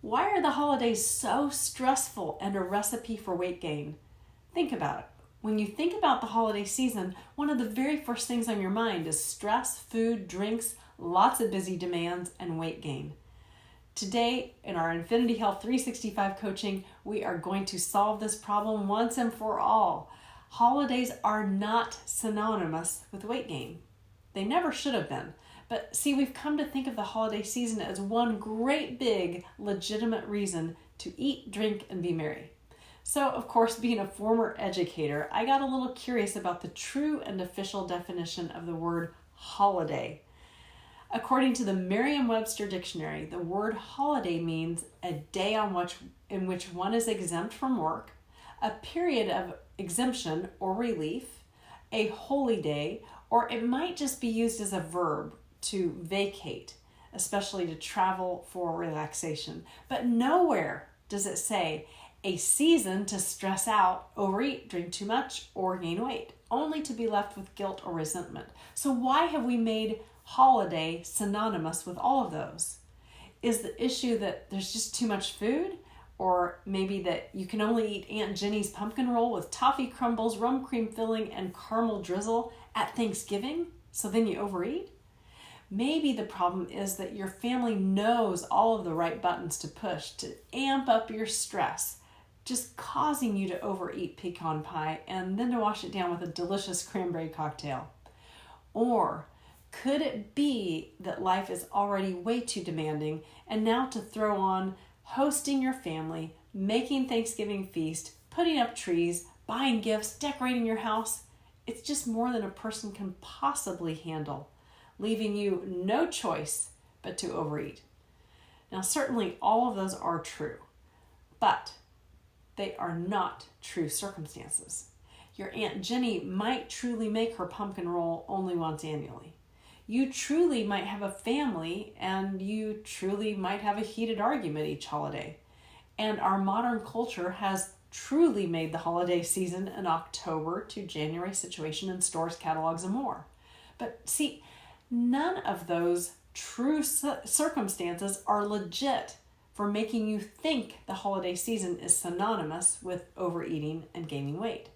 Why are the holidays so stressful and a recipe for weight gain? Think about it. When you think about the holiday season, one of the very first things on your mind is stress, food, drinks, lots of busy demands, and weight gain. Today, in our Infinity Health 365 coaching, we are going to solve this problem once and for all. Holidays are not synonymous with weight gain. They never should have been. But see, we've come to think of the holiday season as one great big legitimate reason to eat, drink, and be merry. So, of course, being a former educator, I got a little curious about the true and official definition of the word holiday. According to the Merriam-Webster dictionary, the word holiday means a day in which one is exempt from work, a period of exemption or relief, a holy day, or it might just be used as a verb to vacate, especially to travel for relaxation. But nowhere does it say a season to stress out, overeat, drink too much, or gain weight, only to be left with guilt or resentment. So why have we made holiday synonymous with all of those? Is the issue that there's just too much food? Or maybe that you can only eat Aunt Jenny's pumpkin roll with toffee crumbles, rum cream filling, and caramel drizzle at Thanksgiving, so then you overeat? Maybe the problem is that your family knows all of the right buttons to push to amp up your stress, just causing you to overeat pecan pie and then to wash it down with a delicious cranberry cocktail. Or could it be that life is already way too demanding, and now to throw on hosting your family, making Thanksgiving feast, putting up trees, buying gifts, decorating your house, it's just more than a person can possibly handle, leaving you no choice but to overeat. Now, certainly all of those are true, but they are not true circumstances. Your Aunt Jenny might truly make her pumpkin roll only once annually. You truly might have a family, and you truly might have a heated argument each holiday. And our modern culture has truly made the holiday season an October to January situation in stores, catalogs, and more. But see, none of those true circumstances are legit for making you think the holiday season is synonymous with overeating and gaining weight.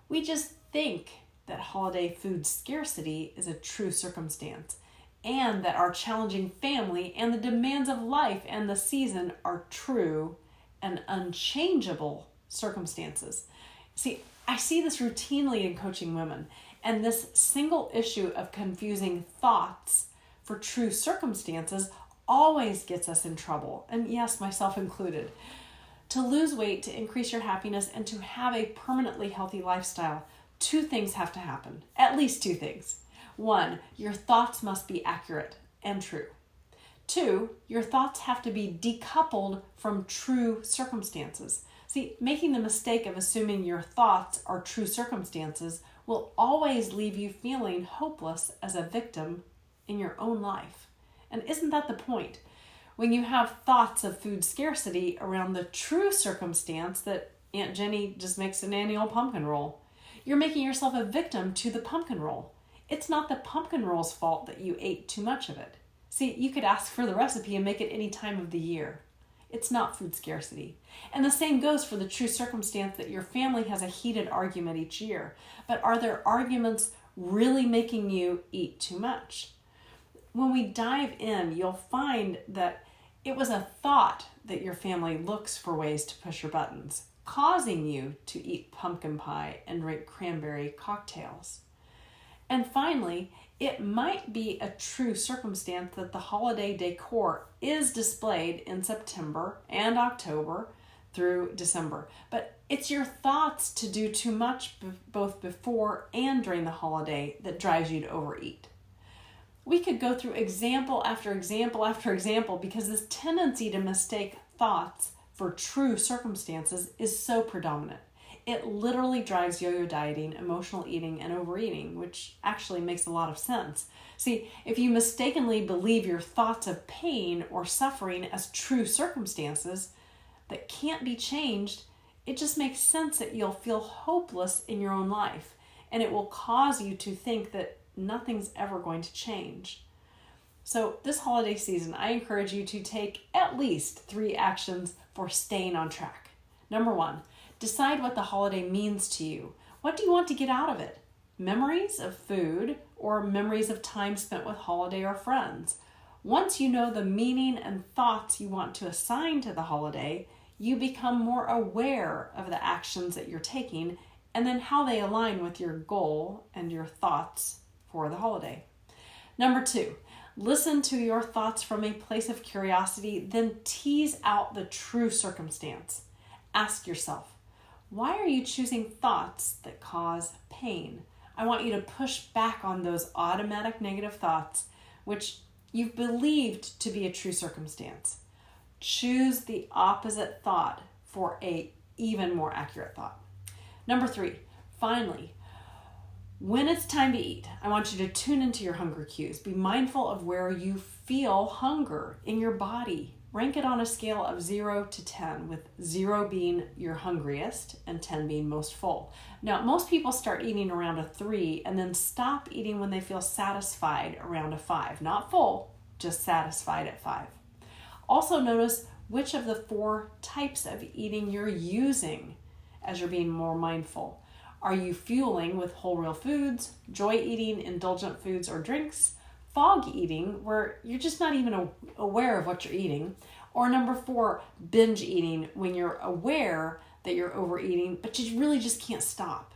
We just think that holiday food scarcity is a true circumstance, and that our challenging family and the demands of life and the season are true and unchangeable circumstances. See, I see this routinely in coaching women, and this single issue of confusing thoughts for true circumstances always gets us in trouble, and yes, myself included. To lose weight, to increase your happiness, and to have a permanently healthy lifestyle, two things have to happen, at least two things. One, your thoughts must be accurate and true. Two, your thoughts have to be decoupled from true circumstances. See, making the mistake of assuming your thoughts are true circumstances will always leave you feeling hopeless as a victim in your own life. And isn't that the point? When you have thoughts of food scarcity around the true circumstance that Aunt Jenny just makes an annual pumpkin roll, you're making yourself a victim to the pumpkin roll. It's not the pumpkin roll's fault that you ate too much of it. See, you could ask for the recipe and make it any time of the year. It's not food scarcity. And the same goes for the true circumstance that your family has a heated argument each year. But are their arguments really making you eat too much? When we dive in, you'll find that it was a thought that your family looks for ways to push your buttons, causing you to eat pumpkin pie and drink cranberry cocktails. And finally, it might be a true circumstance that the holiday decor is displayed in September and October through December. But it's your thoughts to do too much both before and during the holiday that drives you to overeat. We could go through example after example after example because this tendency to mistake thoughts for true circumstances is so predominant. It literally drives yo-yo dieting, emotional eating, and overeating, which actually makes a lot of sense. See, if you mistakenly believe your thoughts of pain or suffering as true circumstances that can't be changed, it just makes sense that you'll feel hopeless in your own life, and it will cause you to think that nothing's ever going to change. So this holiday season, I encourage you to take at least 3 actions for staying on track. Number 1, decide what the holiday means to you. What do you want to get out of it? Memories of food or memories of time spent with holiday or friends? Once you know the meaning and thoughts you want to assign to the holiday, you become more aware of the actions that you're taking and then how they align with your goal and your thoughts for the holiday. Number 2, listen to your thoughts from a place of curiosity, then tease out the true circumstance. Ask yourself, why are you choosing thoughts that cause pain? I want you to push back on those automatic negative thoughts, which you've believed to be a true circumstance. Choose the opposite thought for a even more accurate thought. Number 3, finally, when it's time to eat, I want you to tune into your hunger cues. Be mindful of where you feel hunger in your body. Rank it on a scale of 0 to 10, with 0 being your hungriest and 10 being most full. Now, most people start eating around a 3 and then stop eating when they feel satisfied around a 5. Not full, just satisfied at 5. Also notice which of the 4 types of eating you're using as you're being more mindful. Are you fueling with whole real foods, joy eating, indulgent foods or drinks, fog eating, where you're just not even aware of what you're eating, or number 4, binge eating, when you're aware that you're overeating, but you really just can't stop.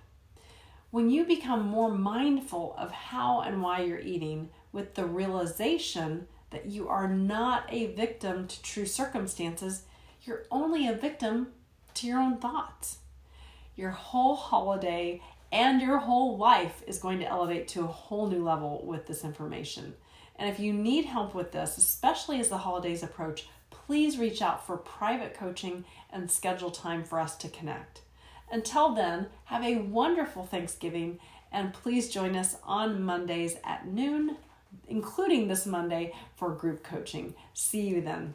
When you become more mindful of how and why you're eating, with the realization that you are not a victim to true circumstances, you're only a victim to your own thoughts. Your whole holiday and your whole life is going to elevate to a whole new level with this information. And if you need help with this, especially as the holidays approach, please reach out for private coaching and schedule time for us to connect. Until then, have a wonderful Thanksgiving, and please join us on Mondays at noon, including this Monday, for group coaching. See you then.